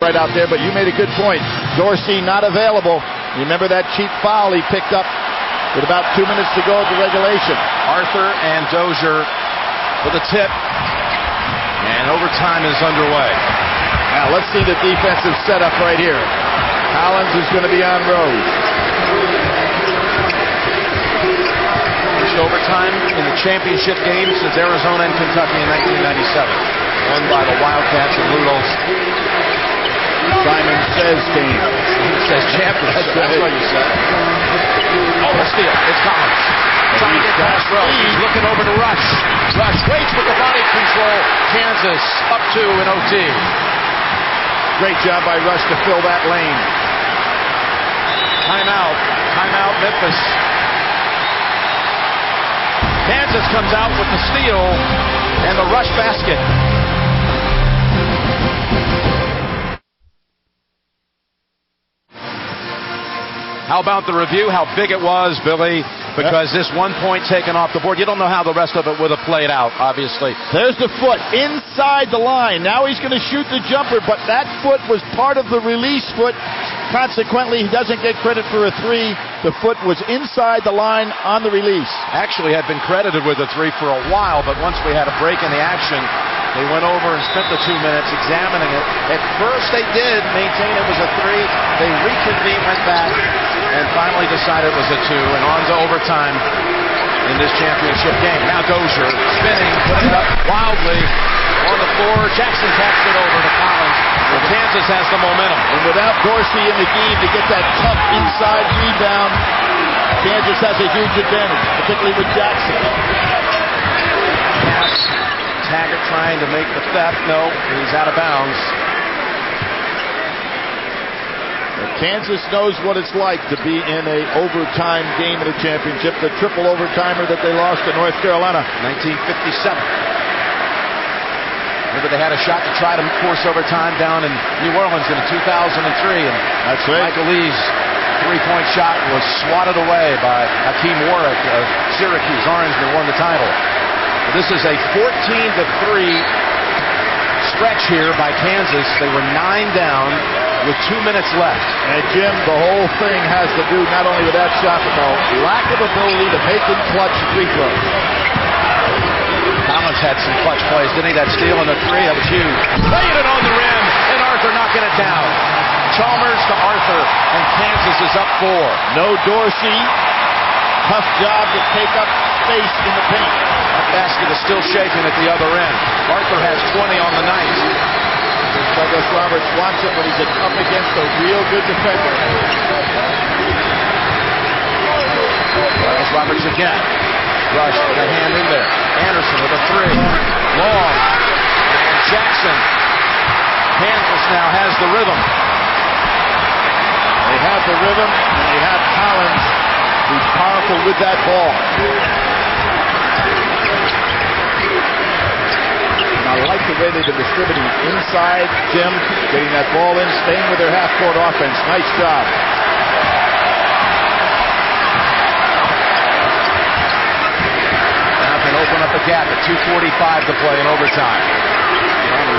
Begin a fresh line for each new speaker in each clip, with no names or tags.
Right out there, but you made a good point. Dorsey not available. You remember that cheap foul he picked up with about 2 minutes to go at the regulation.
Arthur and Dozier with a tip, and overtime is underway.
Now let's see the defensive setup right here. Collins is going to be on Rose.
First overtime in the championship game since Arizona and Kentucky in 1997. Won by the Wildcats and Ludolfs.
Simon says game.
He says championship. That's what you said. Oh, the steal. It's Collins. Trying to get past Rose. He's looking over to Rush. Rush waits with the body control. Kansas up 2 in OT.
Great job by Rush to fill that lane.
Timeout. Timeout, Memphis. Kansas comes out with the steal and the Rush basket. How about the review? How big it was, Billy? Because this 1 point taken off the board, you don't know how the rest of it would have played out, obviously.
There's the foot inside the line. Now he's going to shoot the jumper, but that foot was part of the release foot. Consequently, he doesn't get credit for a 3. The foot was inside the line on the release.
Actually had been credited with a 3 for a while, but once we had a break in the action, they went over and spent the 2 minutes examining it. At first they did maintain it was a 3. They reconvened, went back, and finally decided it was a 2, and on to overtime in this championship game. Now Dozier spinning, putting it up wildly on the floor. Jackson taps it over to Collins. Well, Kansas has the momentum.
And without Dorsey in the game to get that tough inside rebound, Kansas has a huge advantage, particularly with Jackson.
Pass. Taggart trying to make the theft. No, he's out of bounds.
Kansas knows what it's like to be in a overtime game in a championship. The triple overtimer that they lost to North Carolina.
1957. Remember they had a shot to try to force overtime down in New Orleans in 2003. And
that's right.
Michael Lee's three-point shot was swatted away by Hakeem Warwick of Syracuse. Orangemen won the title. This is a 14-3 stretch here by Kansas. They were 9 down with 2 minutes left.
And Jim, the whole thing has to do not only with that shot, but the lack of ability to make and clutch free throws.
Collins had some clutch plays, didn't he? That steal on the 3, that was huge. Laying it on the rim, and Arthur knocking it down. Chalmers to Arthur, and Kansas is up 4.
No Dorsey. Tough job to take up space in the paint.
That basket is still shaking at the other end. Arthur has 20 on the night.
Douglas Roberts wants it, but he's up against a real good defender.
Douglas Roberts again. Rush with a hand in there. Anderson with a 3. Long. And Jackson. Kansas now has the rhythm.
They have the rhythm, and they have Collins, who's powerful with that ball. I like the way they've been distributing inside, Jim, getting that ball in, staying with their half-court offense. Nice job.
Now can open up a gap at 2:45 to play in overtime.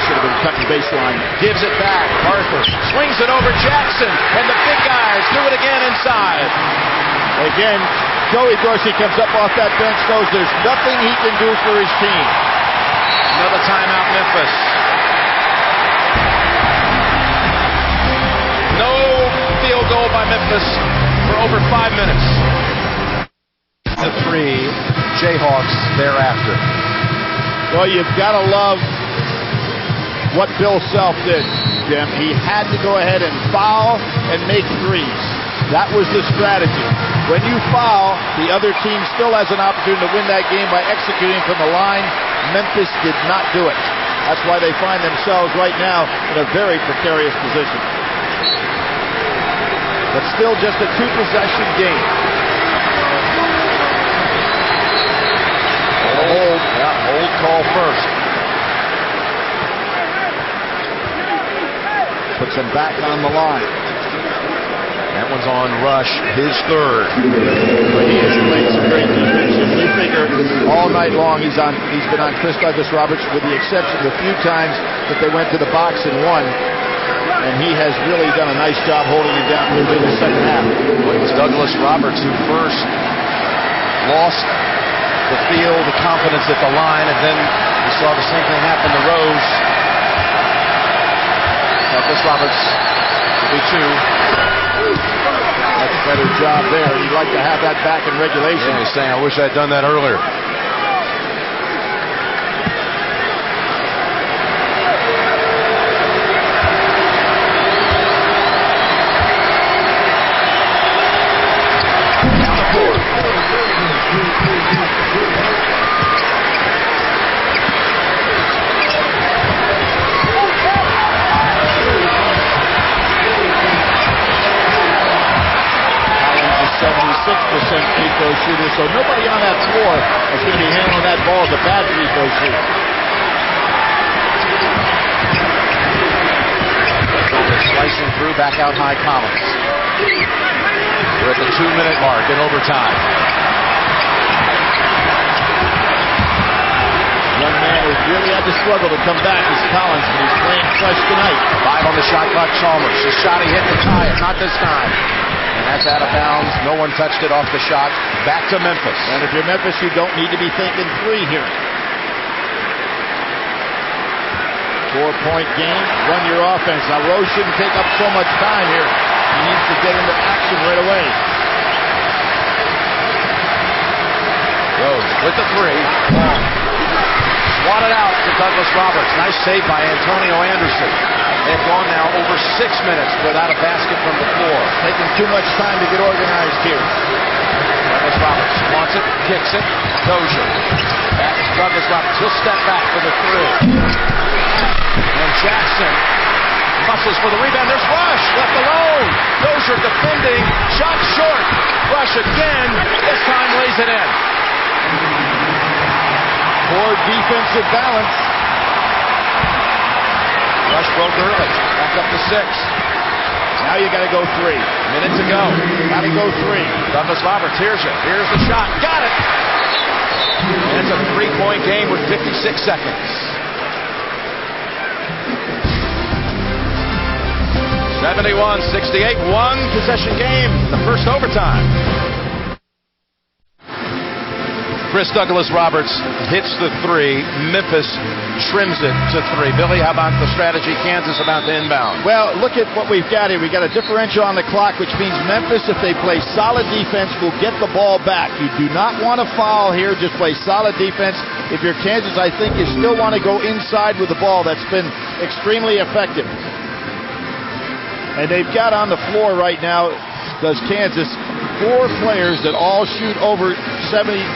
Should have been cutting baseline.
Gives it back. Arthur swings it over Jackson, and the big guys do it again inside.
Again, Joey Dorsey comes up off that bench, knows there's nothing he can do for his team.
Another timeout, Memphis. No field goal by Memphis for over 5 minutes. The 3 Jayhawks thereafter.
Well, you've got to love what Bill Self did, Jim. He had to go ahead and foul and make threes. That was the strategy. When you foul, the other team still has an opportunity to win that game by executing from the line. Memphis did not do it. That's why they find themselves right now in a very precarious position. But still just a 2-possession game.
Hold call first.
Puts him back on the line.
That one's on Rush, his 3rd.
But he has played some great defense. We figure all night long he's been on Chris Douglas Roberts, with the exception of a few times that they went to the box and won. and he has really done a nice job holding it down in the second half.
It was Douglas Roberts who first lost the feel, the confidence at the line, and then we saw the same thing happen to Rose. Douglas Roberts will be 2.
Much better job there. You'd like to have that back in regulation.
Yeah, he's saying, I wish I'd done that earlier.
Free throw shooter, so nobody on that floor is going to be handling that ball as a bad free throw shooter.
Slicing through, back out high Collins. We're at the 2-minute mark in overtime.
Young man has really had to struggle to come back as Collins, but he's playing fresh tonight.
5 on the shot clock, Chalmers. His shot, he hit to tie it, not this time. And that's out of bounds. No one touched it off the shot. Back to Memphis.
And if you're Memphis, you don't need to be thinking 3 here. 4-point game. Run your offense. Now, Rose shouldn't take up so much time here. He needs to get into action right away.
Rose with the 3. Long. Swatted out to Douglas Roberts. Nice save by Antonio Anderson. They've gone now over 6 minutes without a basket from the floor.
Taking too much time to get organized here.
Douglas Roberts wants it, kicks it. Dozier. Back is Douglas Roberts. He'll step back for the 3. And Jackson muscles for the rebound. There's Rush left alone. Dozier defending. Shot short. Rush again. This time lays it in.
Poor defensive balance.
Rush broke early. Back up to 6.
Now you got to go 3.
Minute to go.
Got to go 3.
Douglas Roberts, here's it. Here's the shot. Got it. And it's a 3-point game with 56 seconds. 71-68. 1-possession game in the first overtime. Chris Douglas Roberts hits the 3. Memphis trims it to 3. Billy, how about the strategy? Kansas about to inbound.
Well, look at what we've got here. We've got a differential on the clock, which means Memphis, if they play solid defense, will get the ball back. You do not want to foul here. Just play solid defense. If you're Kansas, I think you still want to go inside with the ball. That's been extremely effective. And they've got on the floor right now, does Kansas, 4 players that all shoot over 74%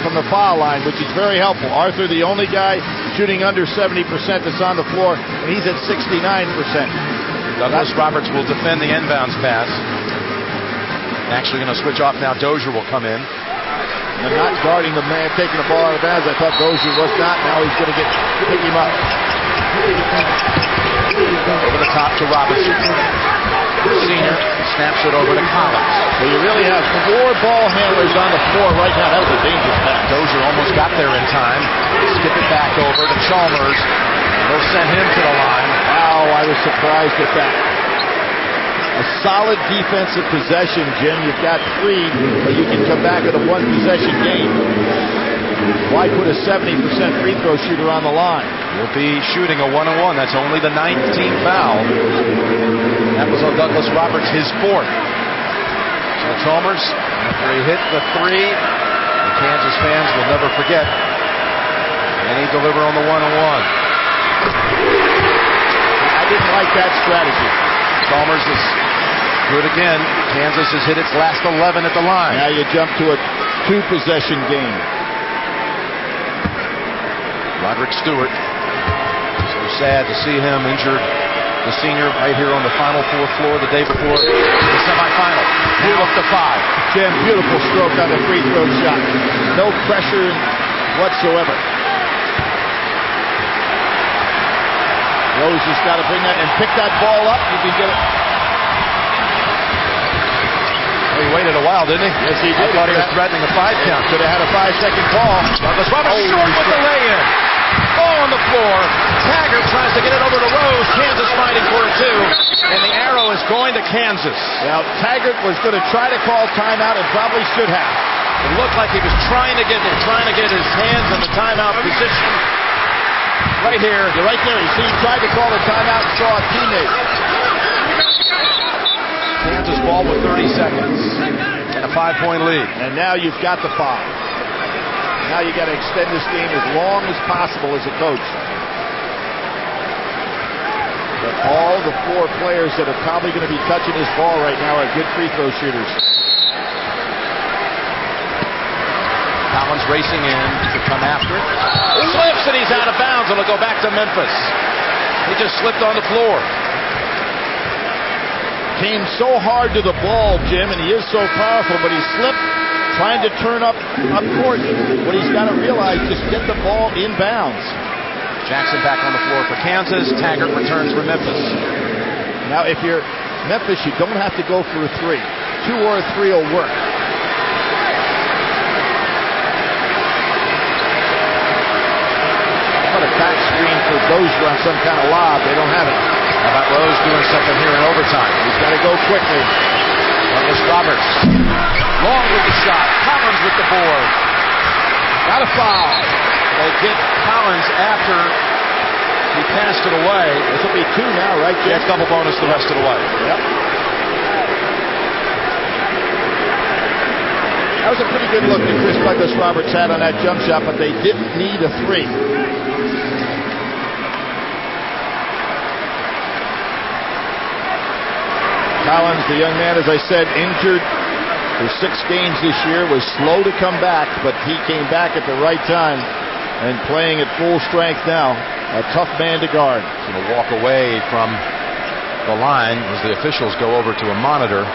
from the foul line, which is very helpful. Arthur, the only guy shooting under 70% that's on the floor, and he's at 69%.
Douglas Roberts will defend the inbounds pass. Actually going to switch off now. Dozier will come in.
And not guarding the man taking the ball out of bounds. I thought Dozier was not. Now he's going to pick him up.
Over the top to Robinson. Senior snaps it over to Collins.
So you really have 4 ball handlers on the floor right now. That was a dangerous pass.
Dozier almost got there in time. Skip it back over to Chalmers. They'll send him to the line.
Wow, I was surprised at that. A solid defensive possession, Jim. You've got 3, but you can come back with a 1-possession game. Why put a 70% free throw shooter on the line?
He'll be shooting a 1-on-1. That's only the 19th foul. That was on Douglas Roberts, his 4th. So Chalmers, after he hit the 3, the Kansas fans will never forget. And he delivered on the 1-on-1.
I didn't like that strategy.
Chalmers is good again. Kansas has hit its last 11 at the line.
Now you jump to a 2-possession game.
Roderick Stewart. So sad to see him injured. The senior right here on the Final Four floor the day before the semifinal. Now up to 5.
Jim, beautiful stroke on the free throw shot. No pressure whatsoever. Rose has got to bring that and pick that ball up. You can get it.
Well, he waited a while, didn't he?
Yes, he did.
I thought he was threatening a 5-count.
Could have had a 5-second call.
Douglas Roberts short with the lay-in. Ball on the floor. Taggart tries to get it over to Rose. Kansas fighting for it going to Kansas.
Now, Taggart was going to try to call timeout and probably should have.
It looked like he was trying to get his hands in the timeout position. Right here.
You're right there. You see, he tried to call a timeout and saw a teammate.
Kansas ball with 30 seconds and a 5-point lead.
And now you've got the 5. Now you got to extend this game as long as possible as a coach. But all the 4 players that are probably going to be touching this ball right now are good free throw shooters.
Collins racing in to come after it. Slips and he's out of bounds. It'll go back to Memphis. He just slipped on the floor.
Came so hard to the ball, Jim, and he is so powerful, but he slipped trying to turn up court. What he's got to realize, just get the ball in bounds.
Jackson back on the floor for Kansas. Taggart returns for Memphis.
Now, if you're Memphis, you don't have to go for a 3. 2 or a 3 will work. What a back screen for Dozier on some kind of lob. They don't have it.
How about Rose doing something here in overtime?
He's got to go quickly.
Douglas Roberts. Long with the shot. Collins with the board.
Got a foul.
They get Collins after he passed it away.
This will be 2 now, right, Jim?
Yeah, double bonus the rest of the way.
Yep. That was a pretty good look that Chris Douglas Roberts had on that jump shot, but they didn't need a 3. Collins, the young man, as I said, injured for 6 games this year, was slow to come back, but he came back at the right time and playing at full strength now. A tough man to guard.
He's going to walk away from the line as the officials go over to a monitor.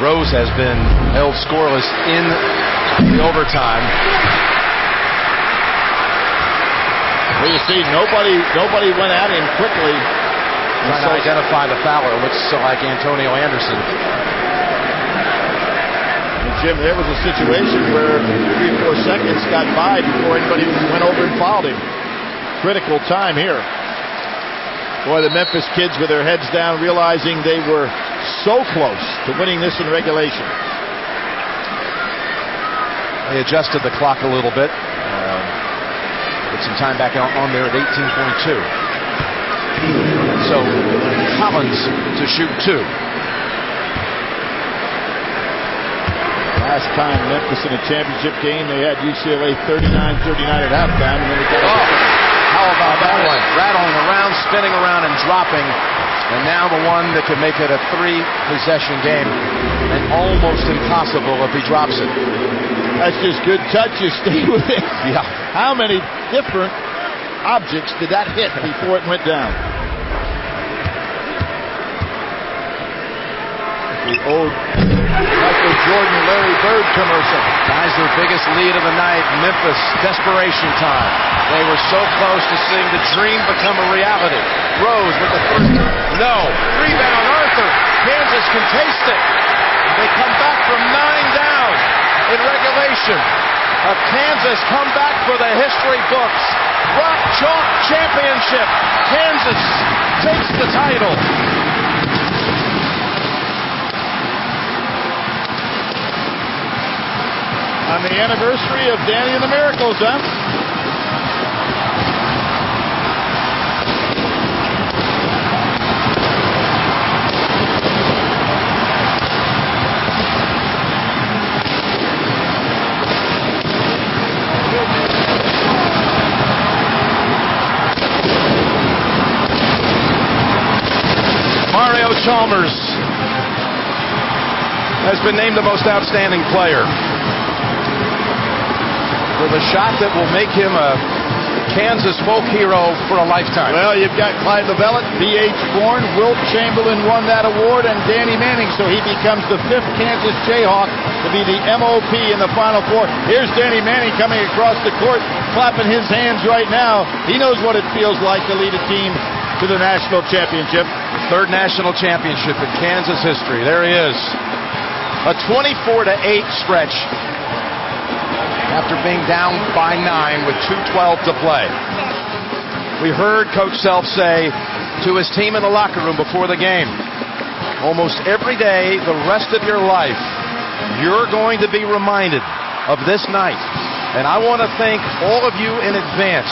Rose has been held scoreless in the overtime.
Well, you see, nobody went at him quickly.
Trying to identify the fouler. Looks like Antonio Anderson.
And Jim, there was a situation where 3 or 4 seconds got by before anybody went over and fouled him. Critical time here. Boy, the Memphis kids with their heads down, realizing they were so close to winning this in regulation.
They adjusted the clock a little bit. Put some time back on there at 18.2. So, Collins to shoot 2.
Last time Memphis in a championship game, they had UCLA 39-39 at halftime, and then they got
how about that one? Rattling around, spinning around, and dropping. And now the one that could make it a 3-possession game. And almost impossible if he drops it.
That's just good touch. You stay with it.
Yeah.
How many different objects did that hit before it went down? The old Michael Jordan, Larry Bird commercial.
Guys, their biggest lead of the night. Memphis, desperation time. They were so close to seeing the dream become a reality. Rose with the first. No. Rebound, Arthur. Kansas can taste it. They come back from 9 down in regulation. A Kansas comeback for the history books. Rock Chalk Championship. Kansas takes the title.
On the anniversary of Danny and the Miracles, huh?
Mario Chalmers has been named the most outstanding player. With a shot that will make him a Kansas folk hero for a lifetime.
Well, you've got Clyde Lovellette, B.H. Bourne, Wilt Chamberlain won that award, and Danny Manning, so he becomes the 5th Kansas Jayhawk to be the MOP in the Final Four. Here's Danny Manning coming across the court, clapping his hands right now. He knows what it feels like to lead a team to the national championship.
3rd national championship in Kansas history. There he is. A 24-8 stretch after being down by 9 with 2:12 to play. We heard Coach Self say to his team in the locker room before the game, almost every day the rest of your life, you're going to be reminded of this night. And I want to thank all of you in advance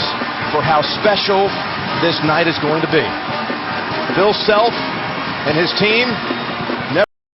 for how special this night is going to be. Bill Self and his team,